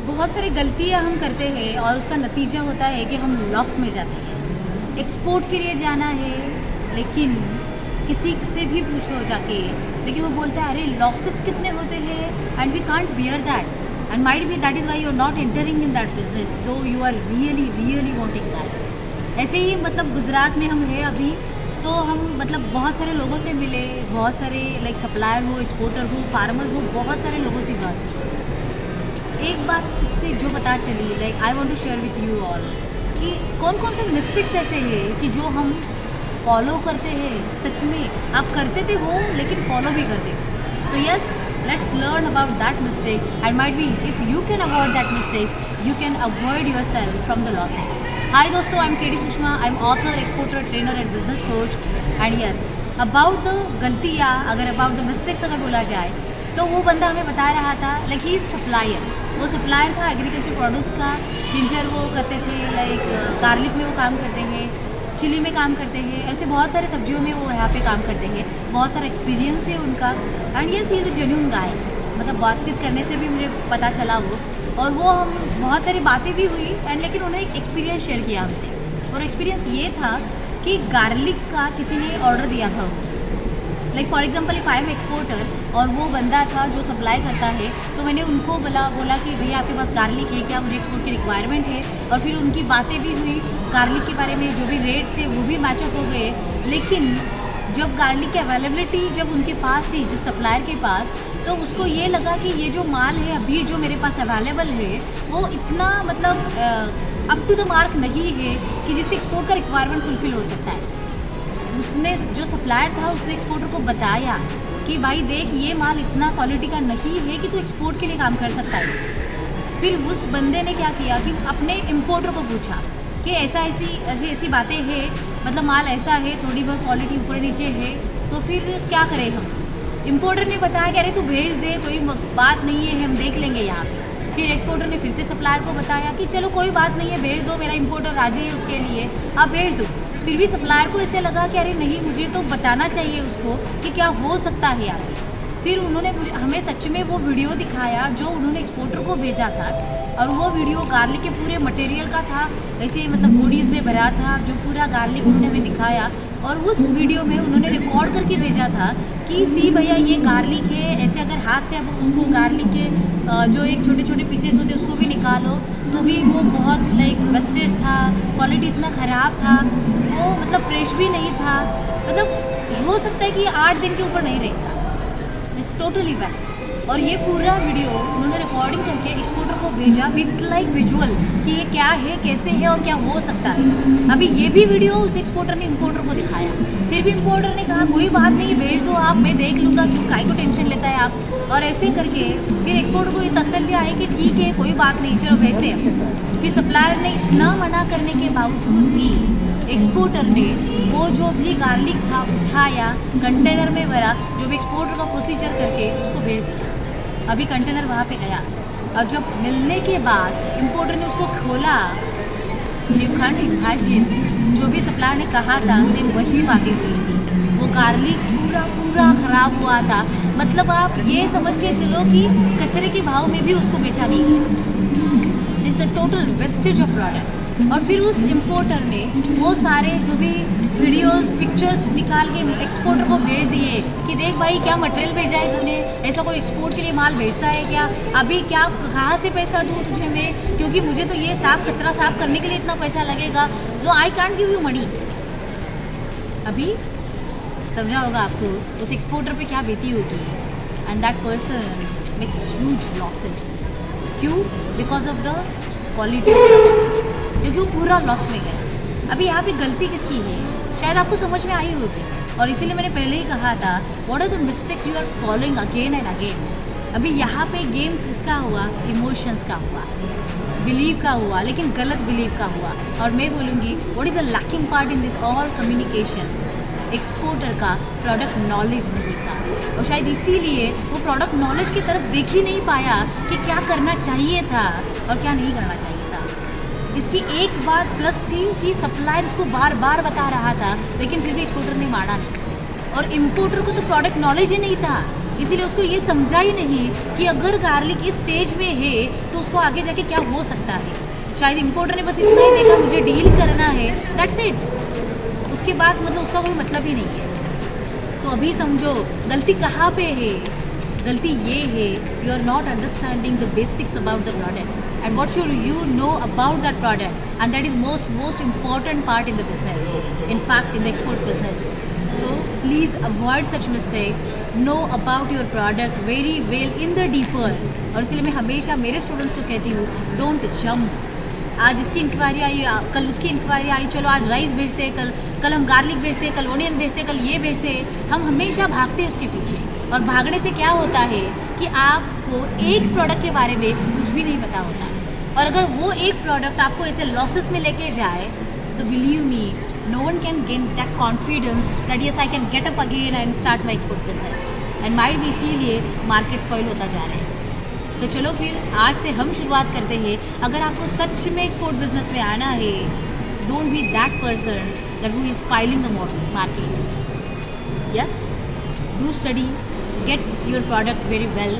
बहुत सारी गलतियाँ हम करते हैं और उसका नतीजा होता है कि हम लॉस में जाते हैं। एक्सपोर्ट के लिए जाना है, लेकिन किसी से भी पूछो जाके, लेकिन वो बोलता है अरे लॉसेस कितने होते हैं and we can't bear that and might be that is why you are not entering in that business though you are really really wanting that. ऐसे ही मतलब गुजरात में हम हैं अभी, तो हम मतलब बहुत सारे लोगों से मिले, बहुत सारे लाइक सप्लायर हो, एक्सपोर्टर हो, फार्मर हो, बहुत सारे लोगों से बात की। एक बात उससे जो पता चली, like I want to share with you all, कि कौन कौन से मिस्टेक्स ऐसे हैं कि जो हम फॉलो करते हैं। सच में आप करते थे हो लेकिन फॉलो भी करते हो। So yes, let's learn about that mistake and might be if you can avoid that mistakes you can avoid your self from the losses. Hi दोस्तों, I am KD Sushma, I am author, exporter, trainer and business coach. And yes, about the गलतियाँ, अगर about the mistakes अगर बोला जाए, तो वो बंदा हमें बता रहा था लाइक ही इज़ सप्लायर। वो सप्लायर था एग्रीकल्चर प्रोड्यूस का। जिंजर वो करते थे, लाइक गार्लिक में वो काम करते हैं, चिली में काम करते हैं, ऐसे बहुत सारे सब्जियों में वो यहाँ पे काम करते हैं। बहुत सारा एक्सपीरियंस है उनका। And yes, he is a genuine guy. मतलब बातचीत करने से भी मुझे पता चला वो, और वो हम बहुत सारी बातें भी हुई एंड लेकिन उन्होंने एक एक्सपीरियंस शेयर किया हमसे। और एक्सपीरियंस ये था कि गार्लिक का किसी ने ऑर्डर दिया था वो, like for example if I am exporter और वो बंदा था जो सप्लाई करता है, तो मैंने उनको बोला कि भैया आपके पास गार्लिक है क्या, मुझे एक्सपोर्ट की रिक्वायरमेंट है। और फिर उनकी बातें भी हुई गार्लिक के बारे में, जो भी रेट्स है वो भी मैचअप हो गए। लेकिन जब गार्लिक की अवेलेबिलिटी जब उनके पास थी, जो सप्लायर के पास, तो उसको ये लगा कि ये जो माल है अभी जो मेरे पास अवेलेबल है वो इतना मतलब अप टू द मार्क नहीं है कि जिससे एक्सपोर्ट का रिक्वायरमेंट फुलफिल हो सकता है। उसने जो सप्लायर था उसने एक्सपोर्टर को बताया कि भाई देख, ये माल इतना क्वालिटी का नहीं है कि तू एक्सपोर्ट के लिए काम कर सकता है इससे। फिर उस बंदे ने क्या किया कि अपने इम्पोर्टर को पूछा कि ऐसी बातें हैं, मतलब माल ऐसा है, थोड़ी बहुत क्वालिटी ऊपर नीचे है, तो फिर क्या करें हम। इम्पोर्टर ने बताया कि अरे तू भेज दे, कोई बात नहीं है, हम देख लेंगे यहाँ पे। फिर एक्सपोर्टर ने फिर से सप्लायर को बताया कि चलो कोई बात नहीं है, भेज दो, मेरा इम्पोर्टर राजी है उसके लिए, आप भेज दो। फिर भी सप्लायर को ऐसे लगा कि अरे नहीं, मुझे तो बताना चाहिए उसको कि क्या हो सकता है आगे। फिर उन्होंने हमें सच में वो वीडियो दिखाया जो उन्होंने एक्सपोर्टर को भेजा था, और वो वीडियो गार्लिक के पूरे मटेरियल का था, ऐसे मतलब बॉडीज़ में भरा था, जो पूरा गार्लिक उन्होंने हमें दिखाया। और उस वीडियो में उन्होंने रिकॉर्ड करके भेजा था कि सी भैया ये गार्लिक है, ऐसे अगर हाथ से अब उसको गार्लिक के जो एक छोटे छोटे पीसेस होते उसको भी निकालो तो भी वो बहुत लाइक वेस्टेज था, क्वालिटी इतना ख़राब था, वो मतलब फ्रेश भी नहीं था। मतलब हो सकता है कि 8 दिन के ऊपर नहीं रहेगा, इट्स टोटली वेस्ट। और ये पूरा वीडियो उन्होंने रिकॉर्डिंग करके एक्सपोर्टर को भेजा विथ लाइक विजुअल कि ये क्या है, कैसे है और क्या हो सकता है। अभी ये भी वीडियो उस एक्सपोर्टर ने इम्पोर्टर को दिखाया। फिर भी इम्पोर्टर ने कहा कोई बात नहीं, भेज दो आप, मैं देख लूँगा, क्यों काय को टेंशन लेता है आप। और ऐसे करके फिर एक्सपोर्टर को ये तसल्ली आए कि ठीक है कोई बात नहीं, चलो भेजते हैं। फिर सप्लायर ने इतना मना करने के बावजूद भी एक्सपोर्टर ने वो जो भी गार्लिक था उठाया, कंटेनर में भरा, जो भी एक्सपोर्टर का प्रोसीजर करके उसको भेज दिया। अभी कंटेनर वहाँ पे गया, और जब मिलने के बाद इम्पोर्टर ने उसको खोला, यू कांट इमेजिन, जो भी सप्लायर ने कहा था सेम वही बातें हुई थी। वो गार्लिक पूरा ख़राब हुआ था। मतलब आप ये समझ के चलो कि कचरे के भाव में भी उसको बेचा नहीं गया। It's a total wastage of product. और फिर उस इम्पोर्टर ने वो सारे जो भी वीडियोस पिक्चर्स निकाल के एक्सपोर्टर को भेज दिए कि देख भाई क्या मटेरियल भेजा है तूने, ऐसा कोई एक्सपोर्ट के लिए माल भेजता है क्या, अभी क्या कहाँ से पैसा दूँ तुझे मैं, क्योंकि मुझे तो ये कचरा साफ करने के लिए इतना पैसा लगेगा, तो I can't give you money. अभी समझा होगा आपको उस एक्सपोर्टर पे क्या बीती होगी। And that person makes huge losses. क्यों? बिकॉज ऑफ द क्वालिटी, क्योंकि वो पूरा लॉस में गया। अभी यहाँ पे गलती किसकी है, शायद आपको समझ में आई होगी, और इसीलिए मैंने पहले ही कहा था what are the mistakes you are following again and again. अभी यहाँ पे गेम किसका हुआ, इमोशंस का हुआ, बिलीव का हुआ, लेकिन गलत बिलीव का हुआ। और मैं बोलूँगी what is the lacking part in this all communication, exporter का प्रोडक्ट नॉलेज नहीं था, और शायद इसीलिए वो प्रोडक्ट नॉलेज की तरफ देख ही नहीं पाया कि क्या करना चाहिए था और क्या नहीं करना चाहिए था। इसकी एक बात प्लस थी कि सप्लायर उसको बार बार बता रहा था, लेकिन फिर भी एक्सपोर्टर ने माना नहीं। और इम्पोर्टर को तो प्रोडक्ट नॉलेज ही नहीं था, इसीलिए उसको ये समझा ही नहीं कि अगर गार्लिक इस स्टेज में है तो उसको आगे जाके क्या हो सकता है। शायद इम्पोर्टर ने बस इतना ही देखा मुझे डील करना है, दैट्स इट। उसके बाद मतलब उसका कोई मतलब ही नहीं है। तो अभी समझो गलती कहाँ पे है। गलती ये है, you are not understanding the basics about the product and what should you know about that product, and that is most important part in the business, in fact in the export business. So please avoid such mistakes. Know about your product very well in the deeper. और इसलिए मैं हमेशा मेरे students को कहती हूँ, don't jump. आज इसकी इंक्वायरी आई, कल उसकी इंक्वायरी आई, चलो आज राइस भेजते हैं, कल हम गार्लिक भेजते हैं, कल ओनियन भेजते हैं, कल ये भेजते हैं। हम हमेशा भागते हैं उसके पीछे, और भागने से क्या होता है कि आपको एक प्रोडक्ट के बारे में कुछ भी नहीं पता होता है। और अगर वो एक प्रोडक्ट आपको ऐसे लॉसेस में लेके जाए तो believe me, no one can gain that confidence that yes I can get up again and start my export business, and might be इसीलिए मार्केट स्पॉइल होता जा रहा है। तो चलो फिर आज से हम शुरुआत करते हैं। अगर आपको सच में एक्सपोर्ट बिजनेस में आना है, don't be that person that who is spoiling the market. Yes, do study, get your product very well,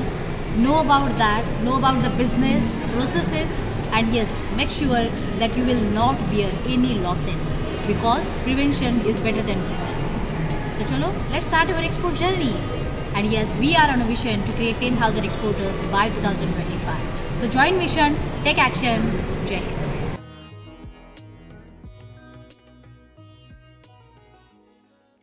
know about that, know about the business processes, and yes, make sure that you will not bear any losses, because prevention is better than cure. So chalo, let's start our export journey. And yes, we are on a mission to create 10,000 exporters by 2025. So join mission, take action. Jai Hind.